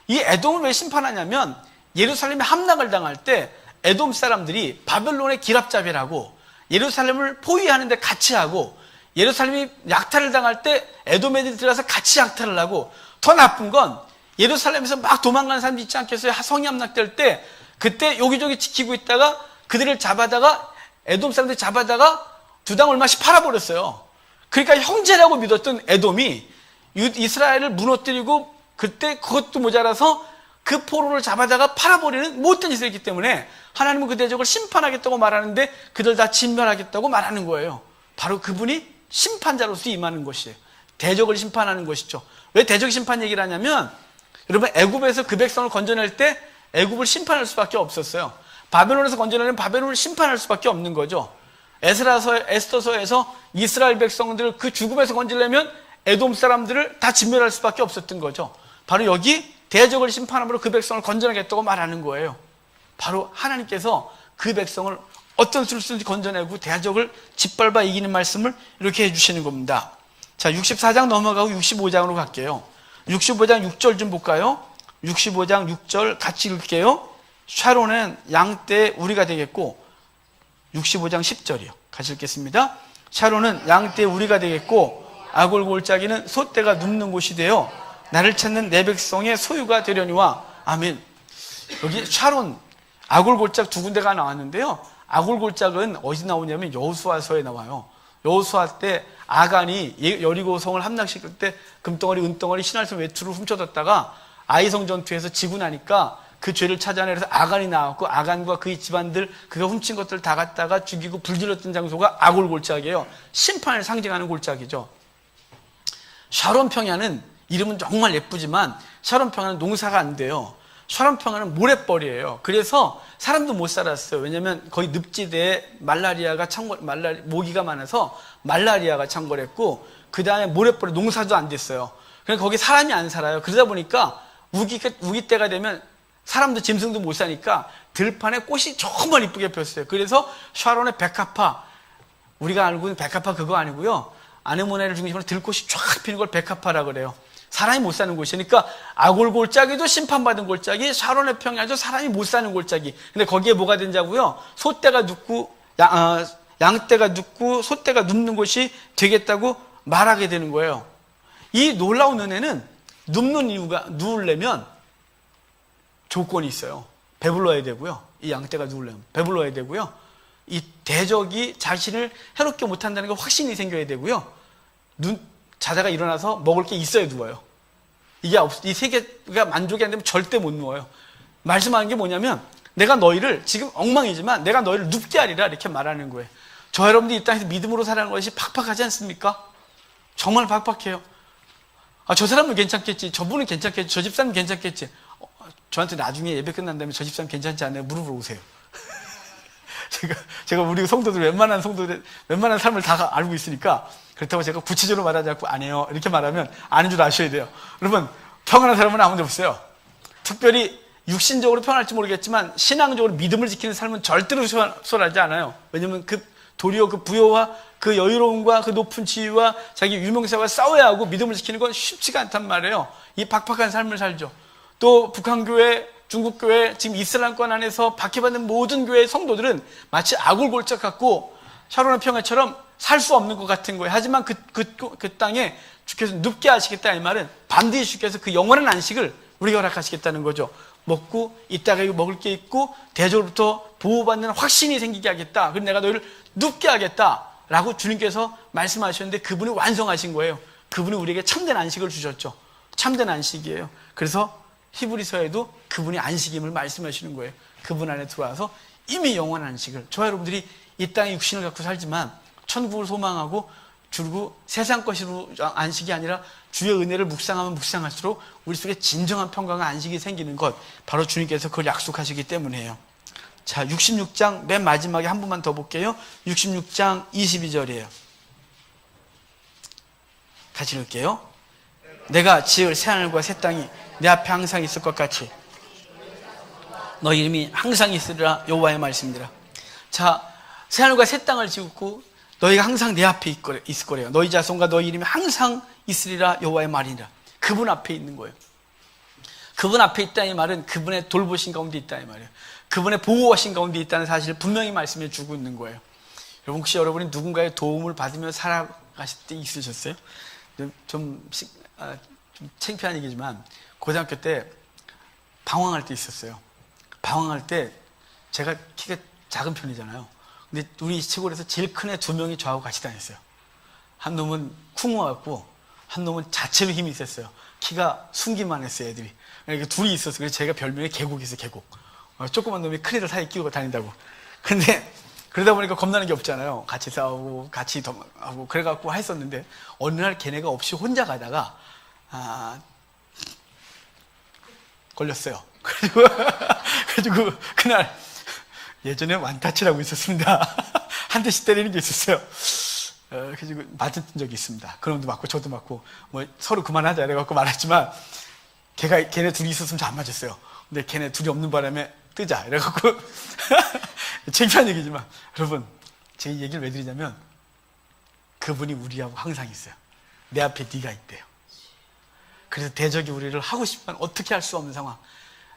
이 에돔을 왜 심판하냐면, 예루살렘에 함락을 당할 때 에돔 사람들이 바벨론의 기랍잡이라고 예루살렘을 포위하는 데 같이 하고, 예루살렘이 약탈을 당할 때 에돔 애들이 들어가서 같이 약탈을 하고, 더 나쁜 건 예루살렘에서 막 도망가는 사람들 있지 않겠어요? 성이 함락될 때 그때 여기저기 지키고 있다가 그들을 잡아다가 에돔 사람들이 잡아다가 두당 얼마씩 팔아버렸어요. 그러니까 형제라고 믿었던 에돔이 이스라엘을 무너뜨리고 그때 그것도 모자라서 그 포로를 잡아다가 팔아버리는 못된 짓을 했기 때문에 하나님은 그 대적을 심판하겠다고 말하는데 그들 다 진멸하겠다고 말하는 거예요. 바로 그분이 심판자로서 임하는 것이에요. 대적을 심판하는 것이죠. 왜 대적 심판 얘기를 하냐면, 여러분 애굽에서 그 백성을 건져낼 때 애굽을 심판할 수밖에 없었어요. 바벨론에서 건져내면 바벨론을 심판할 수밖에 없는 거죠. 에스더서에서 이스라엘 백성들을 그 죽음에서 건지려면 에돔 사람들을 다 진멸할 수밖에 없었던 거죠. 바로 여기 대적을 심판함으로 그 백성을 건져내겠다고 말하는 거예요. 바로 하나님께서 그 백성을 어떤 수를 쓰든지 건져내고 대적을 짓밟아 이기는 말씀을 이렇게 해주시는 겁니다. 자, 64장 넘어가고 65장으로 갈게요. 65장 6절 좀 볼까요? 65장 6절 같이 읽을게요. 샤론은 양떼 우리가 되겠고, 65장 10절이요. 같이 읽겠습니다. 샤론은 양떼 우리가 되겠고 아골 골짜기는 소떼가 눕는 곳이 되어 나를 찾는 내 백성의 소유가 되려니와. 아멘. 여기 샤론, 아골 골짜기 두 군데가 나왔는데요. 아골 골짜기는 어디서 나오냐면 여호수아서에 나와요. 여호수아 때 아간이 여리고성을 함락시킬 때 금덩어리 은덩어리 신할성 외투를 훔쳐뒀다가 아이성 전투에서 지고 나니까 그 죄를 찾아내서 아간이 나왔고, 아간과 그의 집안들, 그가 훔친 것들을 다 갖다가 죽이고 불질렀던 장소가 아골 골짜기예요. 심판을 상징하는 골짜기죠. 샤론 평야는 이름은 정말 예쁘지만 샤론 평야는 농사가 안 돼요. 샤론 평야는 모래벌이에요. 그래서 사람도 못 살았어요. 왜냐면 거기 늪지대에 모기가 많아서 말라리아가 창궐했고, 그 다음에 모래벌이 농사도 안 됐어요. 그래서 거기 사람이 안 살아요. 그러다 보니까 우기 때가 되면 사람도 짐승도 못 사니까 들판에 꽃이 정말 이쁘게 폈어요. 그래서 샤론의 백합화, 우리가 알고 있는 백합화 그거 아니고요. 아네모네를 중심으로 들꽃이 쫙 피는 걸 백합화라 그래요. 사람이 못 사는 곳이니까 아골 골짜기도 심판받은 골짜기, 샤론의 평야도 사람이 못 사는 골짜기. 근데 거기에 뭐가 된다고요? 소떼가 눕고 양떼가 눕고 소떼가 눕는 곳이 되겠다고 말하게 되는 거예요. 이 놀라운 은혜는 눕는 이유가, 누우려면 조건이 있어요. 배불러야 되고요. 이 양떼가 누우려면 배불러야 되고요. 이 대적이 자신을 해롭게 못한다는 게 확신이 생겨야 되고요. 자다가 일어나서 먹을 게 있어야 누워요. 이 세 개가 만족이 안 되면 절대 못 누워요. 말씀하는 게 뭐냐면, 내가 너희를, 지금 엉망이지만 내가 너희를 눕게 하리라, 이렇게 말하는 거예요. 저 여러분들이 이 땅에서 믿음으로 살아가는 것이 팍팍하지 않습니까? 정말 팍팍해요. 저 사람은 괜찮겠지, 저분은 괜찮겠지, 저 집사람은 괜찮겠지. 저한테 나중에 예배 끝난 다음에 저 집사람 괜찮지 않나요? 물어보러 오세요. 제가 우리 성도들 웬만한 삶을 다 알고 있으니까, 그렇다고 제가 구체적으로 말하지 않고 안 해요, 이렇게 말하면 아닌 줄 아셔야 돼요. 여러분, 평안한 사람은 아무도 없어요. 특별히 육신적으로 평안할지 모르겠지만 신앙적으로 믿음을 지키는 삶은 절대로 수월하지 않아요. 왜냐하면 도리어 그 부여와 그 여유로움과 그 높은 지위와 자기 유명세와 싸워야 하고 믿음을 지키는 건 쉽지가 않단 말이에요. 이 팍팍한 삶을 살죠. 또 북한교회, 중국교회, 지금 이슬람권 안에서 박해받는 모든 교회의 성도들은 마치 아골골짝 같고 샤론의 평야처럼 살 수 없는 것 같은 거예요. 하지만 그 땅에 주께서 눕게 하시겠다, 이 말은 반드시 주께서 그 영원한 안식을 우리가 허락하시겠다는 거죠. 먹고 이따가 먹을 게 있고 대적으로부터 보호받는 확신이 생기게 하겠다. 그리고 내가 너희를 눕게 하겠다라고 주님께서 말씀하셨는데, 그분이 완성하신 거예요. 그분이 우리에게 참된 안식을 주셨죠. 참된 안식이에요. 그래서 히브리서에도 그분이 안식임을 말씀하시는 거예요. 그분 안에 들어와서 이미 영원한 안식을, 저와 여러분들이 이 땅에 육신을 갖고 살지만 천국을 소망하고 줄고 세상 것으로 안식이 아니라 주의 은혜를 묵상하면 묵상할수록 우리 속에 진정한 평강과 안식이 생기는 것, 바로 주님께서 그걸 약속하시기 때문이에요. 자, 66장 맨 마지막에 한 번만 더 볼게요. 66장 22절이에요. 같이 읽을게요. 내가 지을 새하늘과 새 땅이 내 앞에 항상 있을 것 같이 너희 이름이 항상 있으리라, 여호와의 말씀이니라. 자, 새하늘과 새 땅을 지었고 너희가 항상 내 앞에 있을 거래요. 너희 자손과 너희 이름이 항상 있으리라, 여호와의 말이니라. 그분 앞에 있는 거예요. 그분 앞에 있다는 말은 그분의 돌보신 가운데 있다는 말이에요. 그분의 보호하신 가운데 있다는 사실을 분명히 말씀해 주고 있는 거예요. 여러분, 혹시 여러분이 누군가의 도움을 받으며 살아가실 때 있으셨어요? 좀 창피한 얘기지만 고등학교 때 방황할 때 있었어요. 방황할 때 제가 키가 작은 편이잖아요. 근데 우리 시골에서 제일 큰 애 2명이 저하고 같이 다녔어요. 한 놈은 쿵어 같고 한 놈은 자체로 힘이 있었어요. 키가 숨기만 했어요, 애들이. 그러니까 둘이 있었어요. 그래서 제가 별명이 계곡이 있어요, 계곡. 조그만 놈이 큰 애들 사이에 끼고 다닌다고. 근데 그러다 보니까 겁나는 게 없잖아요. 같이 싸우고 같이 하고 그래갖고 했었는데, 어느 날 걔네가 없이 혼자 가다가 걸렸어요. 그래가지고 그날 예전에 완타치라고 있었습니다. 한 대씩 때리는 게 있었어요. 그래가지고 맞은 적이 있습니다. 그놈도 맞고 저도 맞고 뭐 서로 그만하자 이래갖고 말했지만, 걔네 둘이 있었으면 잘 안 맞았어요. 근데 걔네 둘이 없는 바람에 뜨자 이래갖고 창피한 얘기지만, 여러분, 제 얘기를 왜 드리냐면 그분이 우리하고 항상 있어요. 내 앞에 네가 있대요. 그래서 대적이 우리를 하고 싶지만 어떻게 할 수 없는 상황,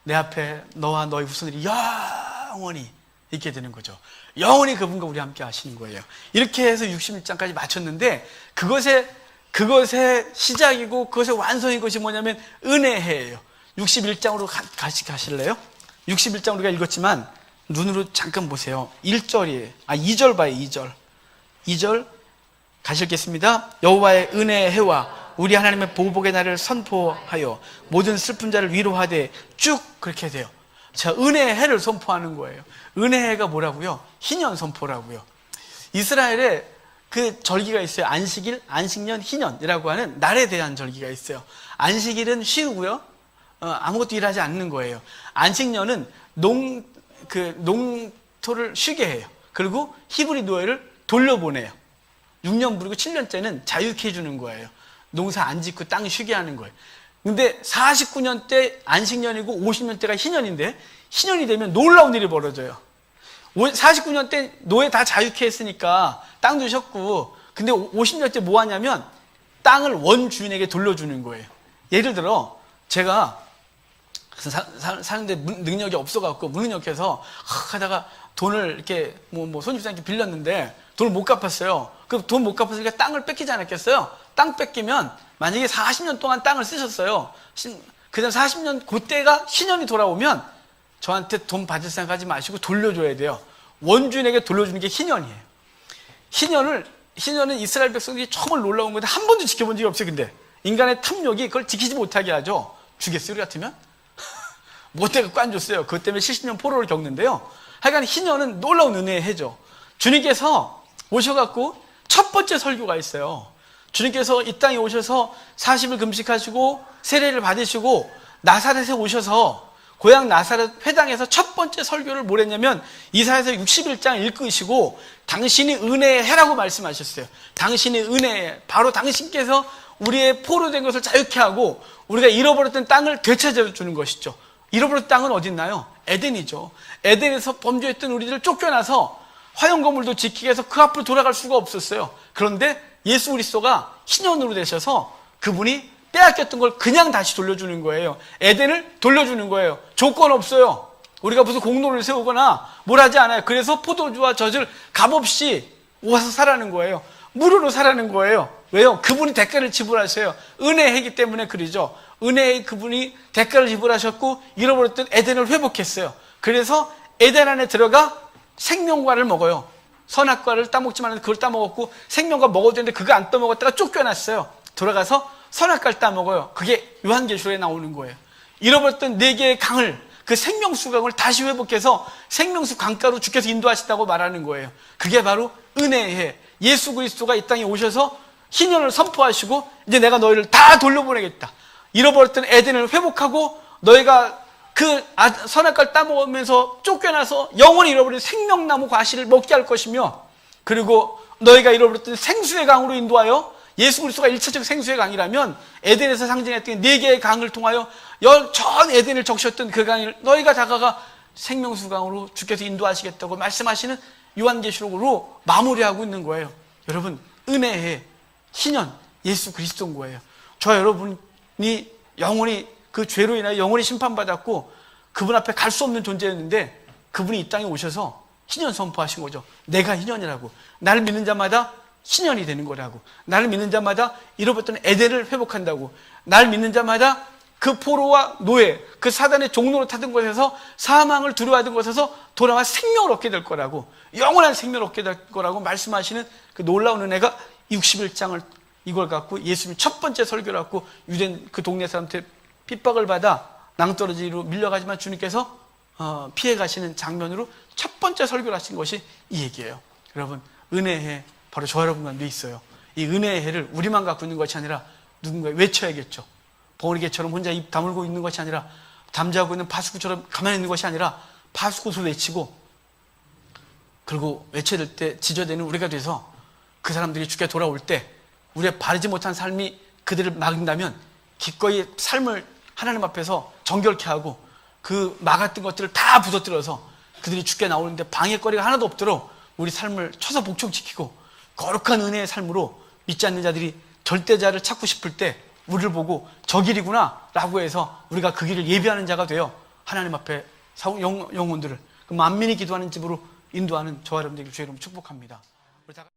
내 앞에 너와 너의 후손들이 영원히 있게 되는 거죠. 영원히 그분과 우리 함께 하시는 거예요. 이렇게 해서 61장까지 마쳤는데, 그것의 시작이고 그것의 완성인 것이 뭐냐면 은혜해예요. 61장으로 가실래요? 61장 우리가 읽었지만 눈으로 잠깐 보세요. 1절이에요. 2절 봐요. 2절 가실겠습니다. 여호와의 은혜의 해와 우리 하나님의 보복의 날을 선포하여 모든 슬픈 자를 위로하되, 쭉 그렇게 돼요. 자, 은혜의 해를 선포하는 거예요. 은혜의 해가 뭐라고요? 희년 선포라고요. 이스라엘에 그 절기가 있어요. 안식일, 안식년, 희년이라고 하는 날에 대한 절기가 있어요. 안식일은 쉬고요. 아무것도 일하지 않는 거예요. 안식년은 농토를 쉬게 해요. 그리고 히브리 노예를 돌려보내요. 6년 부리고 7년째는 자유케 해주는 거예요. 농사 안 짓고 땅 쉬게 하는 거예요. 근데 49년 때 안식년이고 50년 때가 희년인데, 희년이 되면 놀라운 일이 벌어져요. 49년 때 노예 다 자유케 했으니까 땅도 쉬었고, 근데 50년 때 뭐 하냐면 땅을 원주인에게 돌려주는 거예요. 예를 들어 제가 사는데 능력이 없어갖고 무능력해서 하다가 돈을 이렇게 손님한테 빌렸는데 돈을 못 갚았어요. 그럼 돈 못 갚았으니까 땅을 뺏기지 않았겠어요? 땅 뺏기면 만약에 40년 동안 땅을 쓰셨어요. 그 다음 40년 그때가 희년이 돌아오면 저한테 돈 받을 생각하지 마시고 돌려줘야 돼요. 원주인에게 돌려주는 게 희년이에요. 희년은 이스라엘 백성들이 정말 놀라운 건데 한 번도 지켜본 적이 없어요. 근데 인간의 탐욕이 그걸 지키지 못하게 하죠. 주겠어요, 우리 같으면? 못 해갖고 안 줬어요. 그것 때문에 70년 포로를 겪는데요. 하여간 희년은 놀라운 은혜의 해죠. 주님께서 오셔갖고 첫 번째 설교가 있어요. 주님께서 이 땅에 오셔서 40일 금식하시고 세례를 받으시고 나사렛에 오셔서 고향 나사렛 회당에서 첫 번째 설교를 뭘 했냐면 이사야서 61장 읽으시고 당신이 은혜의 해라고 말씀하셨어요. 당신이 은혜의, 바로 당신께서 우리의 포로된 것을 자유케 하고 우리가 잃어버렸던 땅을 되찾아주는 것이죠. 잃어버렸던 땅은 어디 있나요? 에덴이죠. 에덴에서 범죄했던 우리들을 쫓겨나서 화영거물도 지키게 해서 그 앞으로 돌아갈 수가 없었어요. 그런데 예수 그리스도가 희년으로 되셔서 그분이 빼앗겼던 걸 그냥 다시 돌려주는 거예요. 에덴을 돌려주는 거예요. 조건 없어요. 우리가 무슨 공로를 세우거나 뭘 하지 않아요. 그래서 포도주와 젖을 값없이 와서 사라는 거예요. 무료로 사라는 거예요. 왜요? 그분이 대가를 지불하셔요. 은혜의 해기 때문에 그러죠. 은혜의 그분이 대가를 지불하셨고 잃어버렸던 에덴을 회복했어요. 그래서 에덴 안에 들어가 생명과를 먹어요. 선악과를 따먹지 말았는데 그걸 따먹었고 생명과 먹어도 되는데 그거 안 따먹었다가 쫓겨났어요. 돌아가서 선악과를 따먹어요. 그게 요한계시록에 나오는 거예요. 잃어버렸던 4개의 강을, 그 생명수 강을 다시 회복해서 생명수 강가로 주께서 인도하신다고 말하는 거예요. 그게 바로 은혜의 해. 예수 그리스도가 이 땅에 오셔서 희년을 선포하시고 이제 내가 너희를 다 돌려보내겠다. 잃어버렸던 에덴을 회복하고 너희가 그 선악과를 따먹으면서 쫓겨나서 영원히 잃어버린 생명나무 과실을 먹게 할 것이며, 그리고 너희가 잃어버렸던 생수의 강으로 인도하여, 예수 그리스도가 1차적 생수의 강이라면 에덴에서 상징했던 4개의 강을 통하여 전 에덴을 적셨던 그 강을 너희가 다가가 생명수 강으로 주께서 인도하시겠다고 말씀하시는 요한계시록으로 마무리하고 있는 거예요. 여러분, 은혜의 희년 예수 그리스도인 거예요. 저 여러분이 영원히 그 죄로 인하여 영원히 심판받았고 그분 앞에 갈 수 없는 존재였는데 그분이 이 땅에 오셔서 희년 선포하신 거죠. 내가 희년이라고. 나를 믿는 자마다 희년이 되는 거라고. 나를 믿는 자마다 잃어버렸던 에덴을 회복한다고. 나를 믿는 자마다 그 포로와 노예, 그 사단의 종로로 타던 곳에서 사망을 두려워하던 곳에서 돌아와 생명을 얻게 될 거라고, 영원한 생명을 얻게 될 거라고 말씀하시는 그 놀라운 은혜가 61장을 이걸 갖고 예수님 첫 번째 설교를 갖고 유대인 그 동네 사람한테 핍박을 받아 낭떠러지로 밀려가지만 주님께서 피해 가시는 장면으로 첫 번째 설교를 하신 것이 이 얘기예요. 여러분, 은혜의 해 바로 저 여러분과 있어요. 이 은혜의 해를 우리만 갖고 있는 것이 아니라 누군가 외쳐야겠죠. 봉우리개처럼 혼자 입 다물고 있는 것이 아니라, 잠자고 있는 파수꾼처럼 가만히 있는 것이 아니라 파수꾼으로 외치고, 그리고 외쳐야 될 때 지저대는 우리가 돼서 그 사람들이 주께 돌아올 때 우리의 바르지 못한 삶이 그들을 막는다면 기꺼이 삶을 하나님 앞에서 정결케 하고 그 막았던 것들을 다 부서뜨려서 그들이 주께 나오는데 방해거리가 하나도 없도록 우리 삶을 쳐서 복종시키고 거룩한 은혜의 삶으로 믿지 않는 자들이 절대자를 찾고 싶을 때 우리를 보고 저 길이구나 라고 해서 우리가 그 길을 예비하는 자가 되어 하나님 앞에 영혼들을 그 만민이 기도하는 집으로 인도하는 저와 여러분들에게 주의 이름으로 축복합니다.